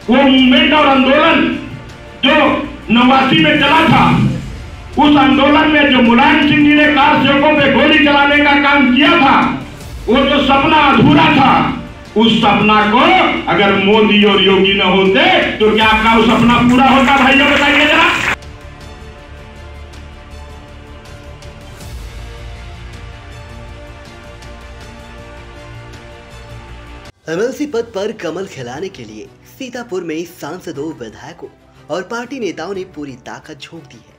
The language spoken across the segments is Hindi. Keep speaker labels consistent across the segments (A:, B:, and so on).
A: वो मूवमेंट और आंदोलन जो 89 में चला था, उस आंदोलन में जो मुलायम सिंह जी ने कार सेवकों पे गोली चलाने का काम किया था, वो जो सपना अधूरा था, उस सपना को अगर मोदी और योगी न होते तो क्या आपका वो सपना पूरा होता? भाइयों बताइए जरा।
B: एमएलसी पद पर कमल खिलाने के लिए सीतापुर में सांसदों, विधायकों और पार्टी नेताओं ने पूरी ताकत झोंक दी है।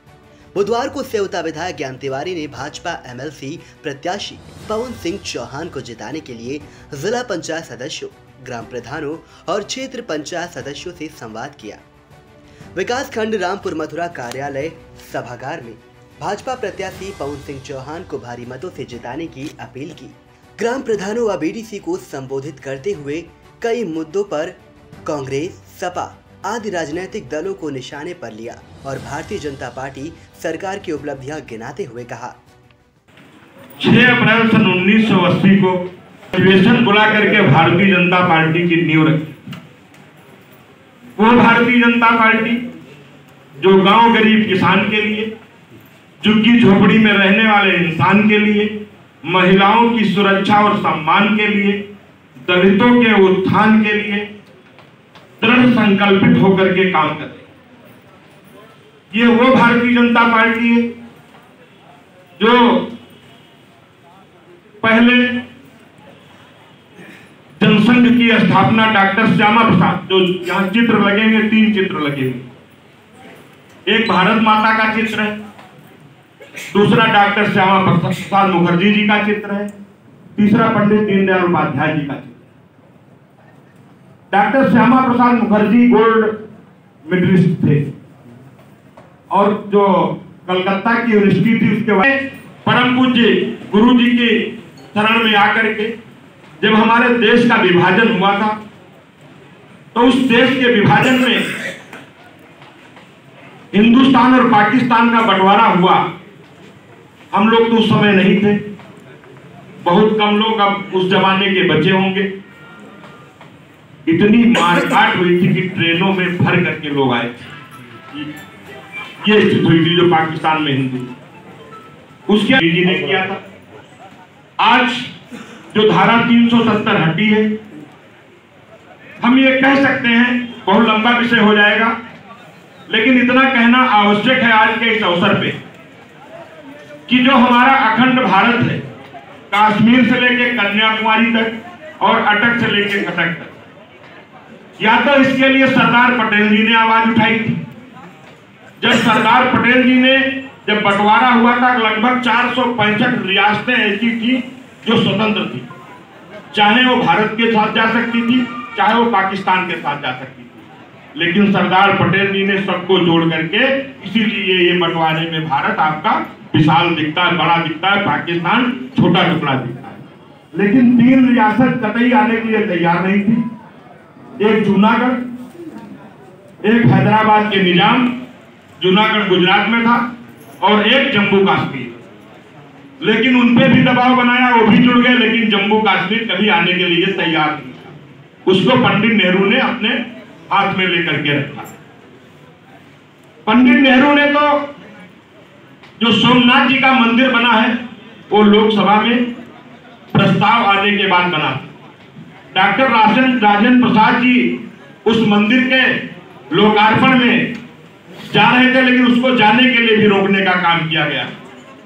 B: बुधवार को सेवता विधायक ज्ञान तिवारी ने भाजपा एमएलसी प्रत्याशी पवन सिंह चौहान को जिताने के लिए जिला पंचायत सदस्यों, ग्राम प्रधानों और क्षेत्र पंचायत सदस्यों से संवाद किया। विकास खंड रामपुर मथुरा कार्यालय सभागार में भाजपा प्रत्याशी पवन सिंह चौहान को भारी मतों से जिताने की अपील की। ग्राम प्रधानों व बीडीसी को संबोधित करते हुए कई मुद्दों पर कांग्रेस, सपा आदि राजनीतिक दलों को निशाने पर लिया और भारतीय जनता पार्टी सरकार की उपलब्धियां गिनाते हुए कहा।
A: 6 अप्रैल सन 1980 को अधिवेशन बुला करके भारतीय जनता पार्टी की नींव रखी। वो भारतीय जनता पार्टी जो गांव गरीब किसान के लिए, झुग्गी झोपड़ी में रहने वाले इंसान के लिए, महिलाओं की सुरक्षा और सम्मान के लिए, दलितों के उत्थान के लिए दृढ़ संकल्पित होकर के काम कर रही है। ये वो भारतीय जनता पार्टी है जो पहले जनसंघ की स्थापना डॉक्टर श्यामा प्रसाद, जो यहां चित्र लगेंगे, 3 चित्र लगेंगे। एक भारत माता का चित्र है, दूसरा डॉक्टर श्यामा प्रसाद मुखर्जी जी का चित्र है, तीसरा पंडित दीनदयाल उपाध्याय जी का चित्र। Doctor Shyama Prasad Mukherjee gold medallist थे और जो कलकत्ता की यूनिवर्सिटी थी उसके बाद परम पूज्य गुरु जी के शरण में आकर के जब हमारे देश का विभाजन हुआ था, तो उस देश के विभाजन में हिंदुस्तान और पाकिस्तान का बंटवारा हुआ। हम लोग तो उस समय नहीं थे, बहुत कम लोग अब उस जमाने के बचे होंगे। इतनी मारकाट हुई थी कि ट्रेनों में भर करके लोग आए। ये स्थिति हुई थी जो पाकिस्तान में हिंदू, उसके जी ने किया था। आज जो धारा 370 हटी है, हम ये कह सकते हैं, बहुत लंबा विषय हो जाएगा, लेकिन इतना कहना आवश्यक है आज के इस अवसर पे कि जो हमारा अखंड भारत है, कश्मीर से लेकर कन्याकुमारी तक और अटक से लेकर कटक तक, या तो इसके लिए सरदार पटेल जी ने आवाज उठाई थी। जब सरदार पटेल जी ने जब बंटवारा हुआ था, लगभग 465 रियासतें ऐसी थी जो स्वतंत्र थी, चाहे वो भारत के साथ जा सकती थी, चाहे वो पाकिस्तान के साथ जा सकती थी, लेकिन सरदार पटेल जी ने सबको जोड़ करके, इसीलिए ये बंटवारे में भारत आपका विशाल दिखता है, बड़ा दिखता है, पाकिस्तान छोटा टुकड़ा दिखता है। लेकिन 3 रियासत कतई आने के लिए तैयार नहीं थी। एक जूनागढ़, एक हैदराबाद के निजाम, जूनागढ़ गुजरात में था, और एक जम्मू कश्मीर। लेकिन उनपे भी दबाव बनाया, वो भी जुड़ गए, लेकिन जम्मू कश्मीर कभी आने के लिए तैयार नहीं था। उसको पंडित नेहरू ने अपने हाथ में लेकर के रखा। पंडित नेहरू ने तो जो सोमनाथ जी का मंदिर बना है, वो लोकसभा में प्रस्ताव आने के बाद बना। डॉक्टर राजेंद्र प्रसाद जी उस मंदिर के लोकार्पण में जा रहे थे, लेकिन उसको जाने के लिए भी रोकने का काम किया गया,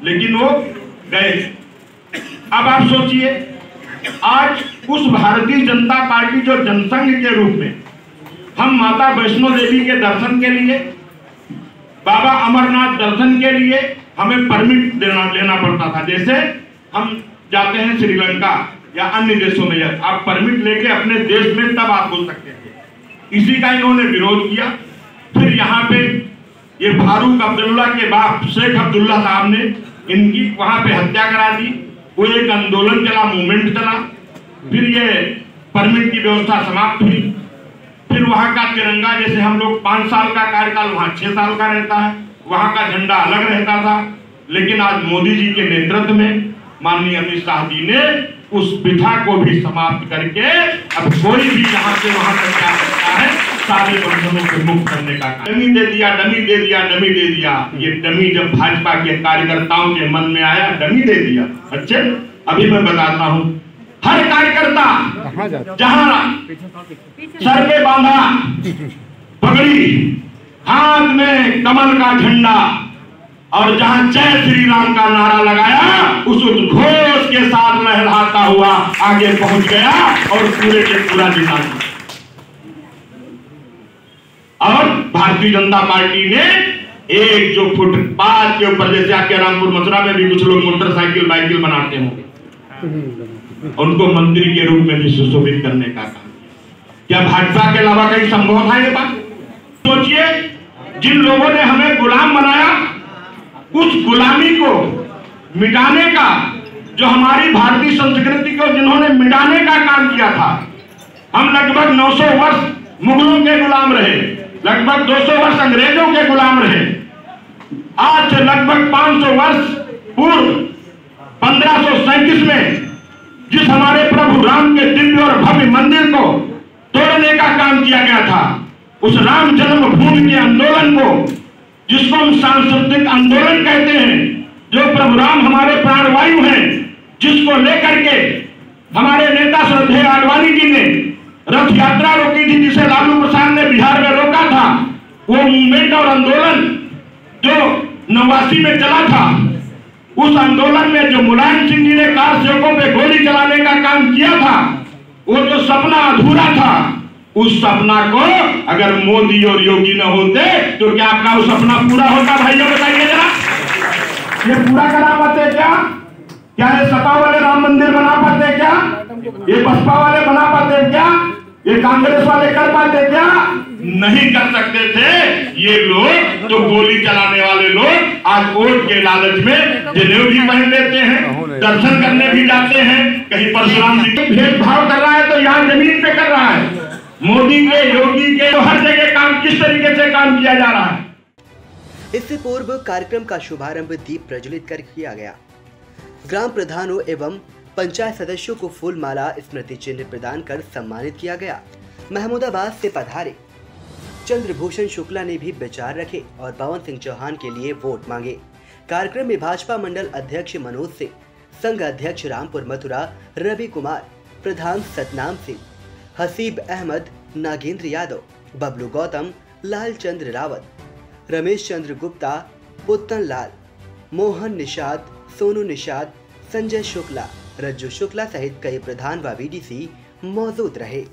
A: लेकिन वो गए। अब आप सोचिए, आज उस भारतीय जनता पार्टी जो जनसंघ के रूप में हम माता वैष्णो देवी के दर्शन के लिए, बाबा अमरनाथ दर्शन के लिए हमें परमिट लेना पड़ता था। जैसे हम जाते हैं श्रीलंका या अन्य देशों में, आप परमिट लेके अपने देश में तब आप बोल सकते थे। इसी का इन्होंने विरोध किया। फिर यहाँ पे ये फारूक अब्दुल्ला के बाप शेख अब्दुल्ला साहब ने इनकी वहां पे हत्या करा दी। वो एक आंदोलन चला, मूवमेंट चला, फिर ये परमिट की व्यवस्था समाप्त हुई। फिर वहां का तिरंगा, जैसे हम लोग 5 साल का कार्यकाल, वहां 6 साल का रहता है, वहां का झंडा अलग रहता था। लेकिन आज मोदी जी के नेतृत्व में माननीय अमित शाह जी ने उस प्रथा को भी समाप्त करके अब कोई भी यहाँ से वहां तक जा सकता है, सारे बंधनों से मुक्त करने का काम। डमी दे दिया, डमी दे दिया, डमी दे दिया। ये डमी जब भाजपा के कार्यकर्ताओं के मन में आया, डमी दे दिया। अच्छे, अभी मैं बताता हूँ, हर कार्यकर्ता जहाँ सर पे बांधा पगड़ी, हाथ में कमल का झंडा और जहां जय श्री राम का नारा लगाया, उस उद्घोष के साथ लहराता हुआ आगे पहुंच गया और पूरे के पूरा जिला। और भारतीय जनता पार्टी ने एक जो फुटपाथ के ऊपर, जैसे आपके रामपुर मथुरा में भी कुछ लोग मोटरसाइकिल बाइकिल बनाते होंगे, उनको मंत्री के रूप में भी सुशोभित करने का काम। क्या भाजपा के अलावा कहीं संभव था ये बात? सोचिए, जिन लोगों ने हमें गुलाम बनाया, उस गुलामी को मिटाने का, जो हमारी भारतीय संस्कृति को जिन्होंने मिटाने का काम किया था, हम लगभग 900 वर्ष मुगलों के गुलाम रहे, लगभग 200 वर्ष अंग्रेजों के गुलाम रहे। आज से लगभग 500 वर्ष पूर्व 1537 में जिस हमारे प्रभु राम के दिव्य और भव्य मंदिर को तोड़ने का काम किया गया था, उस राम जन्मभूमि के आंदोलन को, जिसको हम सांस्कृतिक आंदोलन कहते हैं, जो प्रभु राम हमारे प्राणवायु हैं, जिसको लेकर के हमारे नेता श्रद्धेय आडवाणी जी ने रथ यात्रा रोकी थी, जिसे लालू प्रसाद ने बिहार में रोका था, वो मूवमेंट और आंदोलन जो 89 में चला था, उस आंदोलन में जो मुलायम सिंह जी ने कार सेवकों पे गोली चलाने का काम किया था, वो जो सपना अधूरा था, उस सपना को अगर मोदी और योगी न होते तो क्या आपका वो सपना पूरा होता? भाइयों बताइए जरा, ये पूरा करा पाते क्या? क्या ये सपा वाले राम मंदिर बना पाते क्या? ये बसपा वाले बना पाते क्या? ये कांग्रेस वाले कर पाते क्या? नहीं कर सकते थे। ये लोग तो गोली चलाने वाले लोग आज वोट के लालच में जनेऊ भी पहन लेते हैं, दर्शन करने भी जाते हैं, कहीं परशुराम जी भेदभाव कर रहा है तो यहाँ जमीन पे कर रहा है। मोदी के, योगी के, तो हर जगह काम किस तरीके से काम किया जा रहा है।
B: इससे पूर्व कार्यक्रम का शुभारंभ दीप प्रज्वलित कर किया गया। ग्राम प्रधानों एवं पंचायत सदस्यों को फूल माला, स्मृति चिन्ह प्रदान कर सम्मानित किया गया। महमूदाबाद से पधारे चंद्रभूषण शुक्ला ने भी विचार रखे और पवन सिंह चौहान के लिए वोट मांगे। कार्यक्रम में भाजपा मंडल अध्यक्ष मनोज सिंह, संघ अध्यक्ष रामपुर मथुरा रवि कुमार, प्रधान सतनाम सिंह, हसीब अहमद, नागेंद्र यादव, बबलू गौतम, लाल चंद्र रावत, रमेश चंद्र गुप्ता, पुत्तन लाल, मोहन निषाद, सोनू निषाद, संजय शुक्ला, रज्जू शुक्ला सहित कई प्रधान व वीडीसी मौजूद रहे।